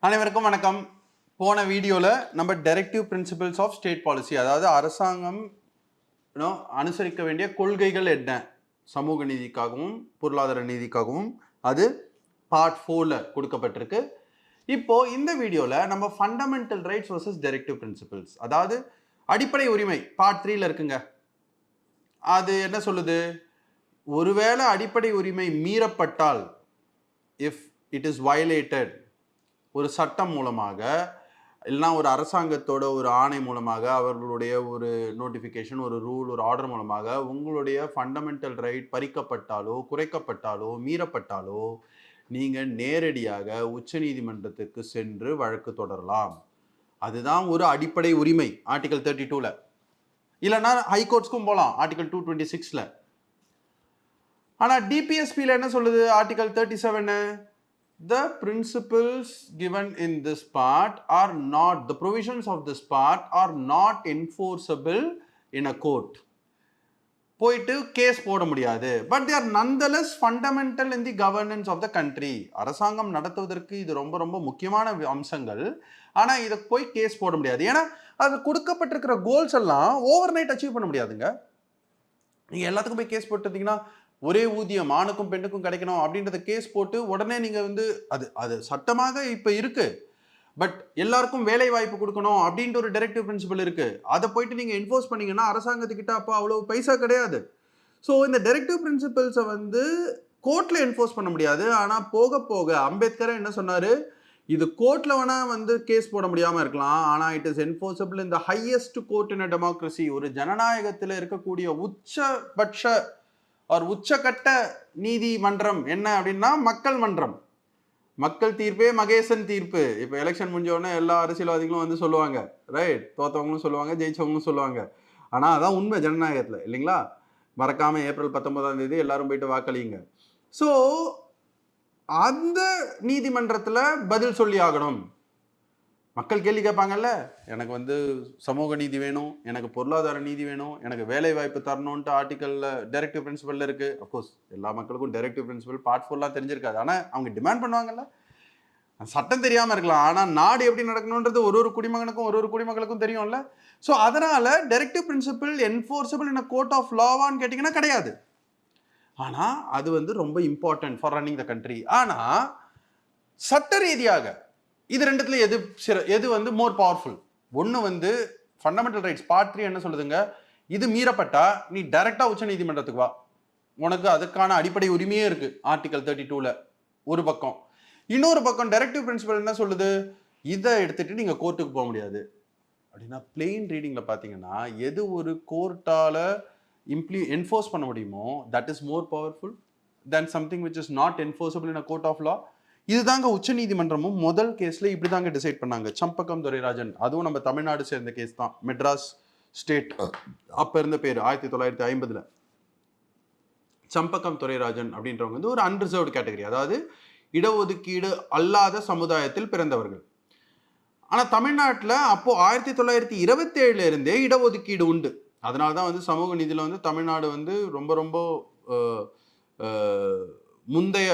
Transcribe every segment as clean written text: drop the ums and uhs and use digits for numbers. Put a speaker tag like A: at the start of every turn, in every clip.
A: அனைவருக்கும் வணக்கம். போன வீடியோவில் நம்ம directive principles of state policy, அதாவது அரசாங்கம் அனுசரிக்க வேண்டிய கொள்கைகள் என்ன, சமூக நீதிக்காகவும் பொருளாதார நீதிக்காகவும், அது பார்ட் 4ல் கொடுக்கப்பட்டிருக்கு. இப்போ இந்த வீடியோவில் நம்ம fundamental rights versus directive principles, அதாவது அடிப்படை உரிமை பார்ட் 3ல் இருக்குங்க. அது என்ன சொல்லுது? ஒருவேளை அடிப்படை உரிமை மீறப்பட்டால், இஃப் இட் இஸ் வயலேட்டட், ஒரு சட்டம் மூலமாக இல்லைனா ஒரு அரசாங்கத்தோட ஒரு ஆணை மூலமாக, அவர்களுடைய ஒரு நோட்டிஃபிகேஷன், ஒரு ரூல், ஒரு ஆர்டர் மூலமாக உங்களுடைய ஃபண்டமெண்டல் ரைட் பறிக்கப்பட்டாலோ, குறைக்கப்பட்டாலோ, மீறப்பட்டாலோ நீங்கள் நேரடியாக உச்சநீதிமன்றத்துக்கு சென்று வழக்கு தொடரலாம். அதுதான் ஒரு அடிப்படை உரிமை ஆர்டிகல் 32ல். இல்லைன்னா ஹைகோர்ட்ஸ்க்கும் போகலாம் ஆர்டிகல் 226ல். ஆனால் டிபிஎஸ்பியில் என்ன சொல்லுது? Article 37, the principles given in this part are not, the provisions of this part are not enforceable in a court. போயிட்டு கேஸ் போட முடியாது. But they are nonetheless fundamental in the governance of the country. அரசாங்கம் நடத்துவதற்கு இது ரொம்ப ரொம்ப முக்கியமான அம்சங்கள். ஆனால் இதை போய் கேஸ் போட முடியாது. ஏன்னா அது கொடுக்கப்பட்டிருக்கிற கோல்ஸ் எல்லாம் ஓவர் நைட் அச்சீவ் பண்ண முடியாதுங்க. நீங்கள் எல்லாத்துக்கும் போய் கேஸ் போட்டுருந்தீங்கன்னா, ஒரே ஊதியம் ஆணுக்கும் பெண்ணுக்கும் கிடைக்கணும் அப்படின்றத கேஸ் போட்டு உடனே நீங்கள் அது சட்டமாக இப்போ இருக்கு. பட் எல்லாருக்கும் வேலை வாய்ப்பு கொடுக்கணும் அப்படின்ற ஒரு டைரக்டிவ் பிரின்சிபல் இருக்கு. அதை போயிட்டு நீங்கள் என்ஃபோர்ஸ் பண்ணீங்கன்னா அரசாங்கத்துக்கிட்ட அப்போ அவ்வளோ பைசா கிடையாது. ஸோ இந்த டைரக்டிவ் பிரின்சிபல்ஸை கோர்ட்டில் என்ஃபோர்ஸ் பண்ண முடியாது. ஆனால் போக போக அம்பேத்கரை என்ன சொன்னார்? இது கோர்ட்டில் வேணால் கேஸ் போட முடியாமல் இருக்கலாம், ஆனால் it is enforceable in the highest court in a democracy. ஒரு ஜனநாயகத்தில் இருக்கக்கூடிய உச்சபட்ச ஒரு உச்சக்கட்ட நீதிமன்றம் என்ன அப்படின்னா மக்கள் மன்றம். மக்கள் தீர்ப்பே மகேசன் தீர்ப்பு. இப்போ எலெக்ஷன் முடிஞ்சோடனே எல்லா அரசியல்வாதிகளும் சொல்லுவாங்க, ரைட், தோத்தவங்களும் சொல்லுவாங்க, ஜெயிச்சவங்களும் சொல்லுவாங்க. ஆனால் அதான் உண்மை ஜனநாயகத்தில், இல்லைங்களா? மறக்காம ஏப்ரல் 19 எல்லாரும் போயிட்டு வாக்களிங்க. ஸோ அந்த நீதிமன்றத்தில் பதில் சொல்லி ஆகணும். மக்கள் கேள்வி கேட்பாங்கல்ல, எனக்கு சமூக நீதி வேணும், எனக்கு பொருளாதார நீதி வேணும், எனக்கு வேலை வாய்ப்பு தரணுன்ட்டு ஆர்டிக்கலில் டைரக்டிவ் பிரின்சிபலில் இருக்குது. அஃப்கோர்ஸ் எல்லா மக்களுக்கும் டைரக்டிவ் பிரின்சிபல் பார்ட் 4 தெரிஞ்சிருக்காது. ஆனால் அவங்க டிமாண்ட் பண்ணுவாங்கல்ல. சட்டம் தெரியாமல் இருக்கலாம், ஆனால் நாடு எப்படி நடக்கணுன்றது ஒரு குடிமகனுக்கும் ஒரு குடிமகளுக்கும் தெரியும்ல. ஸோ அதனால் directive principle enforceable in a court of லாவான்னு கேட்டிங்கன்னா கிடையாது. ஆனால் அது ரொம்ப important for running the country. ஆனால் சட்ட ரீதியாக இது ரெண்டுத்துல எது மோர் பவர்ஃபுல்? ஒன்று ஃபண்டமெண்டல் ரைட்ஸ் பார்ட் 3 என்ன சொல்லுதுங்க? இது மீறப்பட்டா நீ டைரக்டா உச்ச நீதிமன்றத்துக்கு வா, உனக்கு அதுக்கான அடிப்படை உரிமையே இருக்கு ஆர்டிகல் 32ல் ஒரு பக்கம். இன்னொரு பக்கம் டைரக்டிவ் பிரின்சிபல் என்ன சொல்லுது? இதை எடுத்துட்டு நீங்க கோர்ட்டுக்கு போக முடியாது அப்படின்னா, பிளெயின் ரீடிங்ல பாத்தீங்கன்னா எது ஒரு கோர்ட்டால என்ஃபோர்ஸ் பண்ண முடியுமோ that is more powerful than something which is not enforceable in a court of law. இதுதாங்க உச்ச நீதிமன்றமும் முதல் கேஸ்ல இப்படிதாங்க டிசைட் பண்ணாங்க. சம்பக்கம் துரைராஜன், அதுவும் நம்ம தமிழ்நாடு சேர்ந்த கேஸ் தான். மெட்ராஸ் ஸ்டேட் அப்ப இருந்த பேர் 1950ல். சம்பக்கம் துரைராஜன் அப்படின்றவங்க ஒரு அன்ரிசர்வ்டு கேட்டகரி, அதாவது இடஒதுக்கீடு அல்லாத சமுதாயத்தில் பிறந்தவர்கள். ஆனா தமிழ்நாட்டில் அப்போ 1927 இருந்தே இடஒதுக்கீடு உண்டு. அதனால்தான் சமூக நீதியில தமிழ்நாடு ரொம்ப ரொம்ப முந்தைய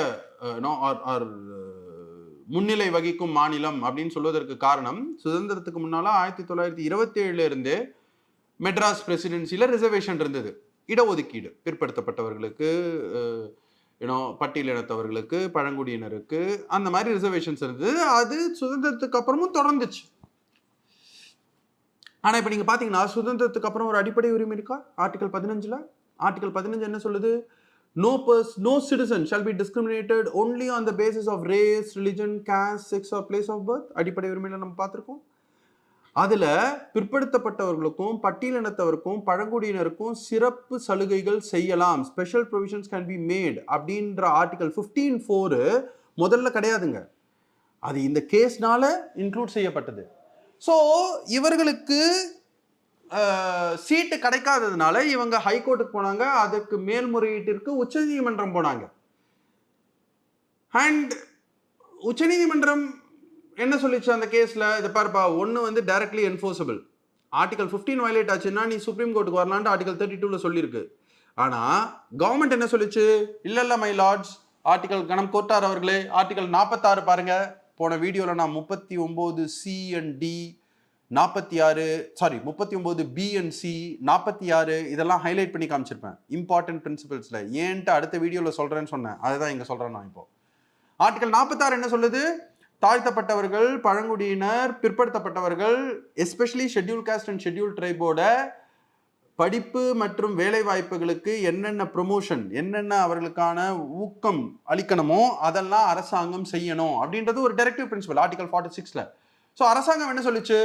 A: முன்னிலை வகிக்கும் மாநிலம் அப்படின்னு சொல்வதற்கு காரணம், சுதந்திரத்துக்கு முன்னால 1927 இருந்தே மெட்ராஸ் பிரசிடென்சியில் ரிசர்வேஷன் இருந்தது. இடஒதுக்கீடு பிற்படுத்தப்பட்டவர்களுக்கு, பட்டியலினத்தவர்களுக்கு, பழங்குடியினருக்கு அந்த மாதிரி ரிசர்வேஷன்ஸ் இருந்தது. அது சுதந்திரத்துக்கு அப்புறமும் தொடர்ந்துச்சு. ஆனால் இப்போ நீங்கள் பார்த்தீங்கன்னா சுதந்திரத்துக்கு அப்புறம் ஒரு அடிப்படை உரிமை இருக்கா? ஆர்டிகல் 15ல். ஆர்டிகல் 15 என்ன சொல்லுது? No citizen shall be discriminated only on the basis of race, religion, caste, sex or place of birth. அடிப்படை உரிமையில நம்ம பார்த்திருக்கோம். அதுல பிற்படுத்தப்பட்டவர்களுக்கும் பட்டியலினத்தவருக்கும் பழங்குடியினருக்கும் சிறப்பு சலுகைகள் செய்யலாம், special provisions can be made அப்படின்ற ஆர்டிகல் 15(4) முதல்ல கிடையாதுங்க. அது இந்த கேஸ்னால இன்க்ளூட் செய்யப்பட்டது. ஸோ இவர்களுக்கு சீட்டு கிடைக்காததுனால இவங்க ஹைகோர்ட்டுக்கு போனாங்க, அதுக்கு மேல்முறையீட்டிற்கு உச்ச நீதிமன்றம் போனாங்க. அண்ட் உச்ச நீதிமன்றம் என்ன சொல்லிச்சு அந்த கேஸ்ல? இதை பாருப்பா, ஒன்று டைரக்ட்லி என்ஃபோர்ஸபிள், ஆர்டிகல் 15 வயலேட் ஆச்சுன்னா நீ சுப்ரீம் கோர்ட்டுக்கு வரலான்ட்டு ஆர்டிகல் 32ல சொல்லியிருக்கு. ஆனால் கவர்மெண்ட் என்ன சொல்லிச்சு? இல்லை மை லார்ட்ஸ், ஆர்டிகல் கணம் கோட்டார் அவர்களே, ஆர்டிகல் 46 பாருங்க, போன வீடியோவில் நான் 39C and D 46 39B and C 46 இதெல்லாம் ஹைலைட் பண்ணி காமிச்சிருப்பேன் இம்பார்ட்டன்ட் பிரின்சிபல்ஸில். ஏன்ட்டு அடுத்த வீடியோவில் சொல்கிறேன்னு சொன்னேன், அதுதான் இங்கே சொல்கிறேன் நான். இப்போ ஆர்டிகல் 46 என்ன சொல்லுது? தாழ்த்தப்பட்டவர்கள், பழங்குடியினர், பிற்படுத்தப்பட்டவர்கள், especially schedule caste and schedule ட்ரைபோட படிப்பு மற்றும் வேலை வாய்ப்புகளுக்கு என்னென்ன ப்ரொமோஷன், என்னென்ன அவர்களுக்கான ஊக்கம் அளிக்கணுமோ அதெல்லாம் அரசாங்கம் செய்யணும் அப்படின்றது ஒரு டைரக்டிவ் பிரின்சிபல் ஆர்டிகல் 46ல. ஸோ அரசாங்கம் என்ன சொல்லிச்சு?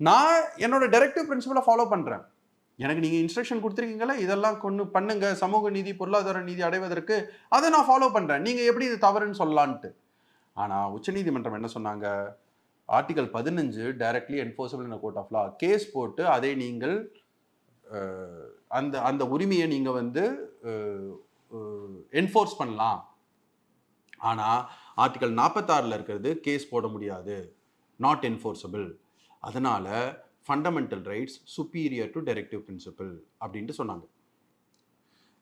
A: நான் என்னோட டைரக்டிவ் பிரின்சிபலை ஃபாலோ பண்ணுறேன். எனக்கு நீங்கள் இன்ஸ்ட்ரக்ஷன் கொடுத்துருக்கீங்களா, இதெல்லாம் கொண்டு பண்ணுங்க சமூக நீதி பொருளாதார நீதி அடைவதற்கு, அதை நான் ஃபாலோ பண்ணுறேன், நீங்கள் எப்படி இது தவறுன்னு சொல்லலான்ட்டு. ஆனால் உச்சநீதிமன்றம் என்ன சொன்னாங்க? Article 15 directly enforceable in court of law. Case போட்டு அதை நீங்கள் அந்த அந்த உரிமையை நீங்கள் வந்து என்ஃபோர்ஸ் பண்ணலாம். ஆனால் ஆர்டிகல் 46ல் இருக்கிறது கேஸ் போட முடியாது, நாட் என்ஃபோர்சபிள். அதனால் fundamental rights superior to directive principle அப்படின்ட்டு சொன்னாங்க.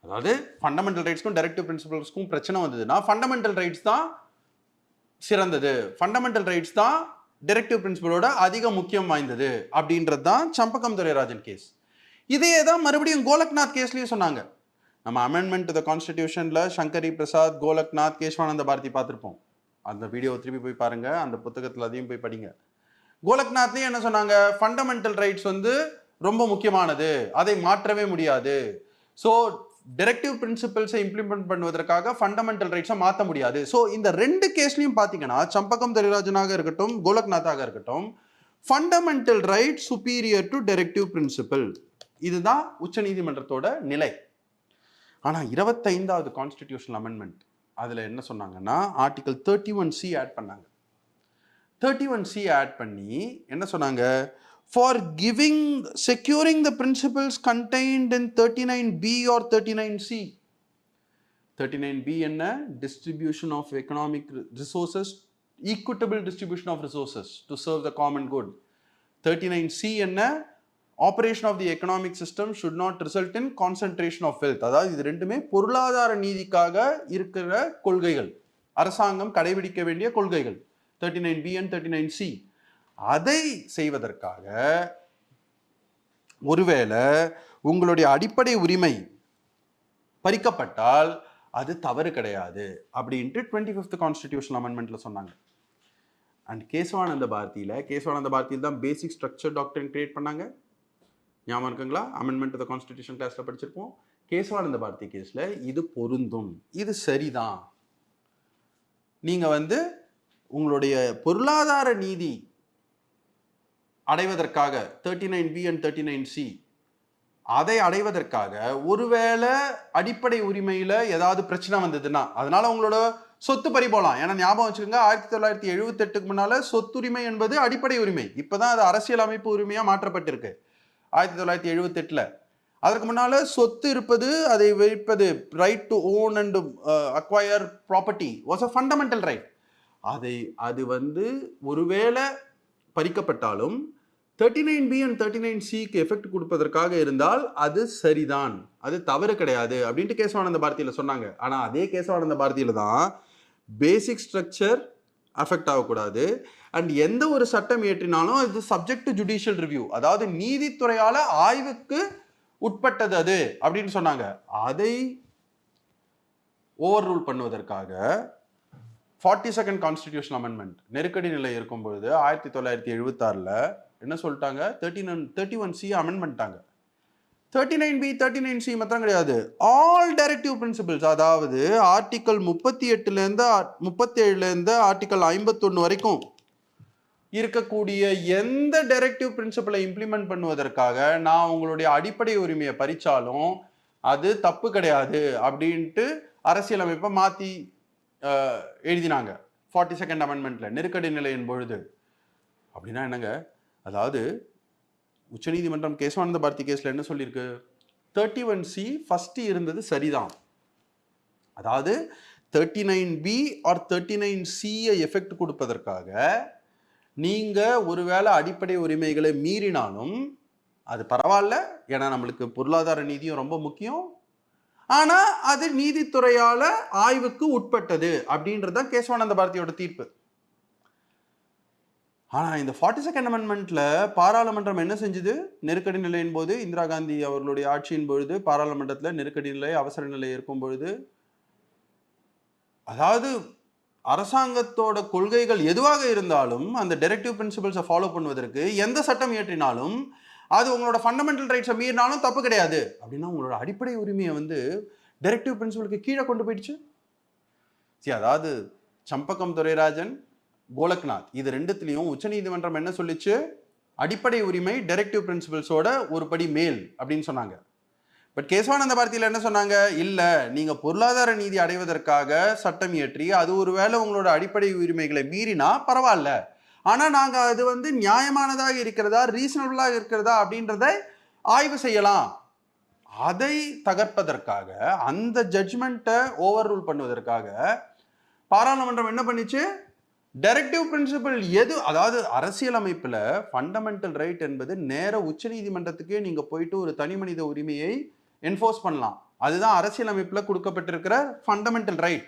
A: அதாவது ஃபண்டமெண்டல் ரைட்ஸ்க்கும் டைரக்டிவ் பிரின்சிபல்ஸ்க்கும் பிரச்சனை வந்ததுன்னா ஃபண்டமெண்டல் ரைட்ஸ் தான் சிறந்தது, ஃபண்டமெண்டல் ரைட்ஸ் தான் டைரக்டிவ் பிரின்சிபலோட அதிக முக்கியம் வாய்ந்தது அப்படின்றது தான் சம்பக்கம் துரைராஜன் கேஸ். இதே தான் மறுபடியும் கோலக்நாத் கேஸ்லேயும் சொன்னாங்க. நம்ம அமெண்ட்மெண்ட் டு த கான்ஸ்டிடியூஷனில் சங்கரி பிரசாத், கோலக்நாத், கேஷ்வானந்த பாரதி பார்த்துருப்போம். அந்த வீடியோவை திருப்பி போய் பாருங்க, அந்த புத்தகத்தில் அதையும் போய் படிங்க. கோலக்நாத்லேயும் என்ன சொன்னாங்க? ஃபண்டமெண்டல் ரைட்ஸ் வந்து ரொம்ப முக்கியமானது, அதை மாற்றவே முடியாது. ஸோ டைரக்டிவ் பிரின்சிபல்ஸை இம்ப்ளிமெண்ட் பண்ணுவதற்காக ஃபண்டமெண்டல் ரைட்ஸை மாற்ற முடியாது. ஸோ இந்த ரெண்டு கேஸ்லையும் பார்த்தீங்கன்னா சம்பக்கம் துரைராஜனாக இருக்கட்டும், கோலக்நாத்தாக இருக்கட்டும், fundamental right superior to directive principal, இதுதான் உச்சநீதிமன்றத்தோட நிலை. ஆனால் 25வது கான்ஸ்டிடியூஷனல் அமெண்ட்மெண்ட் அதில் என்ன சொன்னாங்கன்னா ஆர்டிகல் 31C ஆட் பண்ணாங்க. 31C ஆட் பண்ணி என்ன சொன்னாங்க? For giving securing the principles contained in 39B or 39C. 39B என்ன? Distribution of economic resources, equitable distribution of resources to serve the common good. 39C என்ன? Operation of the economic system should not result in concentration of wealth. அதாவது இது ரெண்டுமே பொருளாதார நீதிக்காக இருக்கிற கொள்கைகள், அரசாங்கம் கடைபிடிக்க வேண்டிய கொள்கைகள் 39B and 39C. அதை செய்வதற்காக ஒருவேளை உங்களுடைய அடிப்படை உரிமை பறிக்கப்பட்டால் அது தவறு கிடையாது அப்படின்ட்டு 25th கான்ஸ்டிடியூஷனல் அமெண்ட்மெண்ட்ல சொன்னாங்க. அண்ட் கேசவானந்த பாரதியில் தான் பேசிக் ஸ்ட்ரக்சர் டாக்டரின் கிரியேட் பண்ணாங்க. ஞாபகம் இருக்குங்களா? அமெண்ட்மெண்ட் டு த கான்ஸ்டிடியூஷன் கிளாஸ்ல படிச்சிருப்போம். கேசவானந்த பாரதி கேஸ்ல இது பொருந்தும், இது சரிதான். நீங்க வந்து உங்களுடைய பொருளாதார நீதி அடைவதற்காக 39B and 39C அதை அடைவதற்காக ஒருவேளை அடிப்படை உரிமையில ஏதாவது பிரச்சனை வந்ததுன்னா அதனால உங்களோட சொத்து பறி போகலாம். ஏன்னா ஞாபகம் வச்சுக்கோங்க, 1978க்கு முன்னால சொத்துரிமை என்பது அடிப்படை உரிமை. இப்பதான் அது அரசியல் அமைப்பு உரிமையா மாற்றப்பட்டிருக்கு 1978ல். அதற்கு முன்னால சொத்து இருப்பது, அதை வைப்பது, right to own and acquire property was a fundamental right. அது வந்து ஒருவேளை பறிக்கப்பட்டாலும் 39B and 39Cக்கு எஃபெக்ட் கொடுப்பதற்காக இருந்தால் அது சரிதான், அது தவறு கிடையாது அப்படின்ட்டு கேசவானந்த பாரதியில் சொன்னாங்க. ஆனால் அதே கேசவானந்த பாரதியில் தான் பேசிக் ஸ்ட்ரக்சர் அஃபெக்ட் ஆகக்கூடாது அண்ட் எந்த ஒரு சட்டம் இயற்றினாலும் அது சப்ஜெக்ட் டு ஜுடிஷியல் ரிவ்யூ, அதாவது நீதித்துறையால் ஆய்வுக்கு உட்பட்டது அது அப்படின்னு சொன்னாங்க. அதை ஓவர் ரூல் பண்ணுவதற்காக 42nd கான்ஸ்டிடியூஷனல் அமெண்ட்மெண்ட் நெருக்கடி நிலை இருக்கும் பொழுது 1976ல் என்ன சொல்லிட்டாங்க? 31C அமெண்ட் பண்ணிட்டாங்க. 39B 39C மாத்திரம் கிடையாது, ஆல் டைரக்டிவ் பிரின்சிபிள்ஸ், அதாவது ஆர்டிகல் 37லேருந்து ஆர்டிகல் 51 வரைக்கும் இருக்கக்கூடிய எந்த டைரக்டிவ் பிரின்சிபலை இம்ப்ளிமெண்ட் பண்ணுவதற்காக நான் உங்களுடைய அடிப்படை உரிமையை பறிச்சாலும் அது தப்பு கிடையாது அப்படின்ட்டு அரசியலமைப்பை மாற்றி எழுதினாங்க 42nd அமெண்ட்மெண்ட்ல நெருக்கடி நிலையின் பொழுது. அப்படின்னா என்னங்க? அதாவது உச்சநீதிமன்றம் கேசவானந்த பாரதி கேஸ்ல என்ன சொல்லியிருக்கு? 31C ஃபர்ஸ்ட் இருந்தது சரிதான், அதாவது 39B or 39Cயை எஃபெக்ட் கொடுப்பதற்காக நீங்க ஒருவேளை அடிப்படை உரிமைகளை மீறினாலும் அது பரவாயில்ல, ஏன்னா நம்மளுக்கு பொருளாதார நீதியும் ரொம்ப முக்கியம், ஆனா அது நீதித்துறையால ஆய்வுக்கு உட்பட்டது அப்படின்றதுதான் கேசவானந்த பாரதியோட தீர்ப்பு. ஆனால் இந்த 42nd அமெண்ட்மெண்ட்ல பாராளுமன்றம் என்ன செஞ்சுது? நெருக்கடி நிலையின் போது இந்திரா காந்தி அவர்களுடைய ஆட்சியின் பொழுது பாராளுமன்றத்தில் நெருக்கடி நிலை, அவசர நிலை இருக்கும் பொழுது, அதாவது அரசாங்கத்தோட கொள்கைகள் எதுவாக இருந்தாலும் அந்த டைரக்டிவ் பிரின்சிபல்ஸை ஃபாலோ பண்ணுவதற்கு எந்த சட்டம் இயற்றினாலும் அது உங்களோட ஃபண்டமெண்டல் ரைட்ஸை மீறினாலும் தப்பு கிடையாது அப்படின்னா உங்களோட அடிப்படை உரிமையை வந்து டைரக்டிவ் பிரின்சிபலுக்கு கீழே கொண்டு போயிடுச்சு. சரி, அதாவது சம்பக்கம் துரைராஜன், கோலக்நாத் இது ரெண்டுத்துலையும் உச்சநீதிமன்றம் என்ன சொல்லிச்சு? அடிப்படை உரிமை டைரக்டிவ் பிரின்சிபல்ஸோட ஒரு படி மேல் அப்படின்னு சொன்னாங்க. பட் கேசவானந்த பாரதியில் என்ன சொன்னாங்க? இல்லை, நீங்கள் பொருளாதார நீதி அடைவதற்காக சட்டம் இயற்றி அது ஒரு வேளை உங்களோட அடிப்படை உரிமைகளை மீறினா பரவாயில்ல, ஆனால் நாங்கள் அது வந்து நியாயமானதாக இருக்கிறதா, ரீசனபிளாக இருக்கிறதா அப்படின்றத ஆய்வு செய்யலாம். அதை தகர்ப்பதற்காக, அந்த ஜட்ஜ்மெண்ட்டை ஓவர் ரூல் பண்ணுவதற்காக பாராளுமன்றம் என்ன பண்ணிச்சு? டைரக்டிவ் பிரின்சிபல் எது, அதாவது அரசியலமைப்பில் ஃபண்டமெண்டல் ரைட் என்பது நேர உச்ச நீதிமன்றத்துக்கே நீங்கள் போயிட்டு ஒரு தனி மனித உரிமையை என்ஃபோர்ஸ் பண்ணலாம். அதுதான் அரசியலமைப்பில் கொடுக்கப்பட்டிருக்கிற ஃபண்டமெண்டல் ரைட்.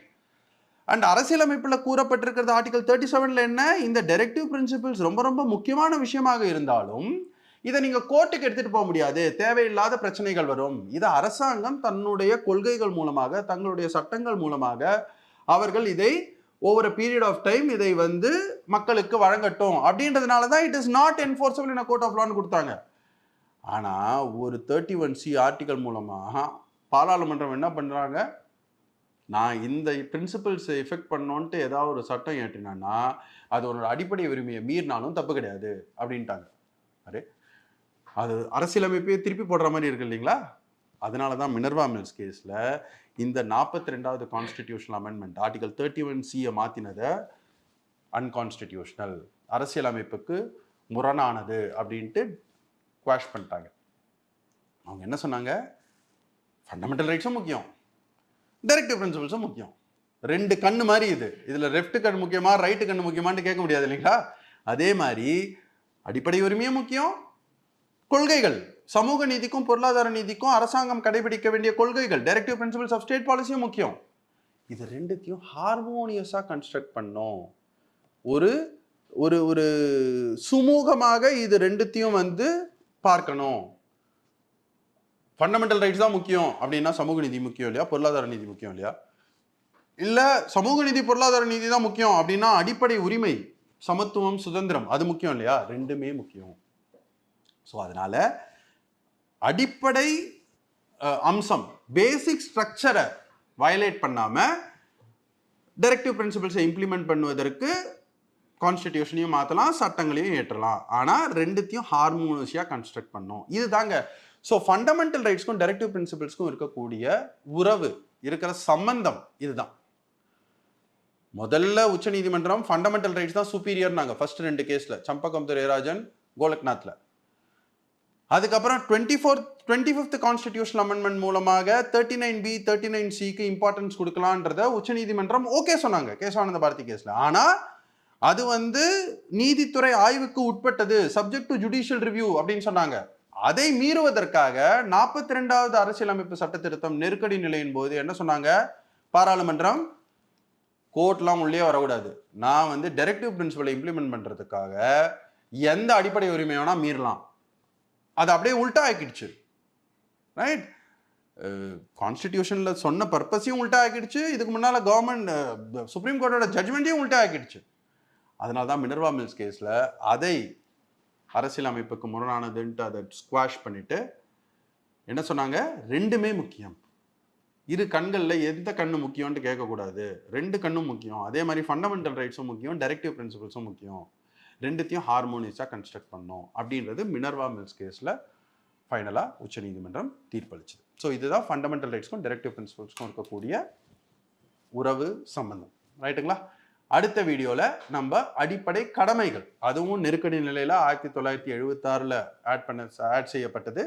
A: அண்ட் அரசியலமைப்பில் கூறப்பட்டிருக்கிறது ஆர்டிகல் 37ல் என்ன? இந்த டைரக்டிவ் பிரின்சிபல்ஸ் ரொம்ப ரொம்ப முக்கியமான விஷயமாக இருந்தாலும் இதை நீங்கள் கோர்ட்டுக்கு எடுத்துகிட்டு போக முடியாது, தேவையில்லாத பிரச்சனைகள் வரும். இதை அரசாங்கம் தன்னுடைய கொள்கைகள் மூலமாக, தங்களுடைய சட்டங்கள் மூலமாக அவர்கள் இதை ஓவர் பீரியட் ஆஃப் டைம் இதை வந்து மக்களுக்கு வழங்கட்டும் அப்படின்றதுனால தான் it is not enforceable in court of லான்னு கொடுத்தாங்க. ஆனால் ஒரு 31C ஆர்டிகல் மூலமாக பாராளுமன்றம் என்ன பண்ணுறாங்க? நான் இந்த பிரின்சிபல்ஸை எஃபெக்ட் பண்ணோன்ட்டு ஏதாவது ஒரு சட்டம் ஏற்றினான்னா அது ஒரு அடிப்படை உரிமையை மீறினாலும் தப்பு கிடையாது அப்படின்ட்டாங்க. அரே, அது அரசியலமைப்பையே திருப்பி போடுற மாதிரி இருக்கு இல்லைங்களா? அதனால தான் மினர்வா மில்ஸ் கேஸில் இந்த 42வது கான்ஸ்டிடியூஷனல் அமெண்ட்மெண்ட் ஆர்டிகல் 31C மாற்றினதை அன்கான்ஸ்டிடியூஷனல், அரசியலமைப்புக்கு முரணானது அப்படின்ட்டு குவாஷ் பண்ணிட்டாங்க. அவங்க என்ன சொன்னாங்க? ஃபண்டமெண்டல் ரைட்ஸும் முக்கியம், டைரக்டிவ் பிரின்சிபல்ஸும் முக்கியம். ரெண்டு கண்ணு மாதிரி இது. இதில் லெஃப்ட் கண் முக்கியமா, ரைட்டு கண்ணு முக்கியமானு கேட்க முடியாது இல்லைங்களா? அதே மாதிரி அடிப்படை உரிமையும் முக்கியம், கொள்கைகள், சமூக நீதிக்கும் பொருளாதார நீதிக்கும் அரசாங்கம் கடைபிடிக்க வேண்டிய கொள்கைகள், டைரக்டிவ் பிரின்சிபல்ஸ் ஆஃப் ஸ்டேட் பாலிசியும் முக்கியம். இது ரெண்டுத்தையும் ஹார்மோனியஸாக கன்ஸ்ட்ரக்ட் பண்ணோம். ஒரு ஒரு ஒரு சுமூகமாக இது ரெண்டுத்தையும் வந்து பார்க்கணும். ஃபண்டமெண்டல் ரைட்ஸ் தான் முக்கியம் அப்படின்னா சமூக நீதி முக்கியம் இல்லையா? பொருளாதார நீதி முக்கியம் இல்லையா? இல்லை சமூக நீதி பொருளாதார நீதி தான் முக்கியம் அப்படின்னா அடிப்படை உரிமை, சமத்துவம், சுதந்திரம் அது முக்கியம் இல்லையா? ரெண்டுமே முக்கியம். ஸோ அதனால அடிப்படை அம்சம், பேசிக் ஸ்ட்ரக்சரை வயலேட் பண்ணாமல் டைரக்டிவ் பிரின்சிபல்ஸை இம்ப்ளிமெண்ட் பண்ணுவதற்கு கான்ஸ்டிடியூஷனையும் மாற்றலாம், சட்டங்களையும் ஏற்றலாம். ஆனால் ரெண்டுத்தையும் ஹார்மோனியஸாக கன்ஸ்ட்ரக்ட் பண்ணோம். இது தாங்க. ஸோ ஃபண்டமெண்டல் ரைட்ஸ்க்கும் டைரக்டிவ் பிரின்சிபல்ஸ்க்கும் இருக்கக்கூடிய உறவு, இருக்கிற சம்பந்தம் இதுதான். முதல்ல உச்ச நீதிமன்றம் ஃபண்டமெண்டல் ரைட்ஸ் தான் சூப்பீரியர் நாங்கள் ஃபர்ஸ்ட் 2 கேஸில், சம்பக்கம் துரைராஜன், கோலக்நாத்ல. அதுக்கப்புறம் 25th கான்ஸ்டிடியூஷனல் அமெண்ட்மெண்ட் மூலமாக 39B 39Cக்கு இம்பார்ட்டன்ஸ் கொடுக்கலான்றத உச்ச நீதிமன்றம் ஓகே சொன்னாங்க கேசவானந்த பாரதி கேஸ்ல. ஆனால் அது வந்து நீதித்துறை ஆய்வுக்கு உட்பட்டது, சப்ஜெக்ட் டு ஜுடிஷியல் ரிவ்யூ அப்படின்னு சொன்னாங்க. அதை மீறுவதற்காக 42வது அரசியலமைப்பு சட்ட திருத்தம் நெருக்கடி நிலையின் போது என்ன சொன்னாங்க? பாராளுமன்றம் கோர்ட்லாம் உள்ளே வரக்கூடாது, நான் வந்து டைரக்டிவ் பிரின்சிபலை இம்ப்ளிமெண்ட் பண்றதுக்காக எந்த அடிப்படை உரிமை வேணா மீறலாம். அது அப்படியே உல்டா ஆக்கிடுச்சு. ரைட்? கான்ஸ்டிடியூஷன்ல சொன்ன பர்பஸையும் உல்டா ஆக்கிடுச்சு, இதுக்கு முன்னால கவர்மெண்ட் சுப்ரீம் கோர்ட்டோட ஜட்ஜ்மெண்ட்டையும் உல்டா ஆக்கிடுச்சு. அதனால தான் மினர்வா மில்ஸ் கேஸில் அதை அரசியலமைப்புக்கு முரணானதுன்ட்டு அதை ஸ்குவாஷ் பண்ணிட்டு என்ன சொன்னாங்க? ரெண்டுமே முக்கியம், இரு கண்களில் எந்த கண்ணு முக்கியம்னு கேட்கக்கூடாது, ரெண்டு கண்ணும் முக்கியம். அதே மாதிரி ஃபண்டமெண்டல் ரைட்ஸும் முக்கியம், டைரக்டிவ் பிரின்சிபல்ஸும் முக்கியம், ரெண்டுத்தையும் ஹார்மோனியஸாக கன்ஸ்ட்ரக்ட் பண்ணோம் அப்படின்றது மினர்வா மில்ஸ் கேஸில் ஃபைனலாக உச்சநீதிமன்றம் தீர்ப்பளிச்சது. ஸோ இதுதான் ஃபண்டமெண்டல் ரைட்ஸ்க்கும் டைரக்டிவ் பிரின்சிபல்ஸ்க்கும் இருக்கக்கூடிய உறவு சம்பந்தம். ரைட்டுங்களா? அடுத்த வீடியோவில் நம்ம அடிப்படை கடமைகள், அதுவும் நெருக்கடி நிலையில் 1976 ஆட் செய்யப்பட்டது.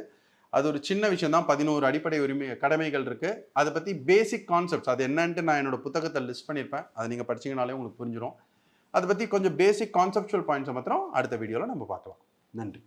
A: அது ஒரு சின்ன விஷயம் தான், 11 அடிப்படை உரிமை கடமைகள் இருக்குது. அதை பற்றி பேசிக் கான்செப்ட்ஸ் அது என்னன்ட்டு நான் என்னோட புத்தகத்தை லிஸ்ட் பண்ணியிருப்பேன், அதை நீங்கள் படிச்சிங்கனாலே உங்களுக்கு புரிஞ்சிடும். அதை பற்றி கொஞ்சம் பேசிக் கான்செப்சுவல் பாயிண்ட்ஸை மாத்திரம் அடுத்த வீடியோவில் நம்ம பார்க்கலாம். நன்றி.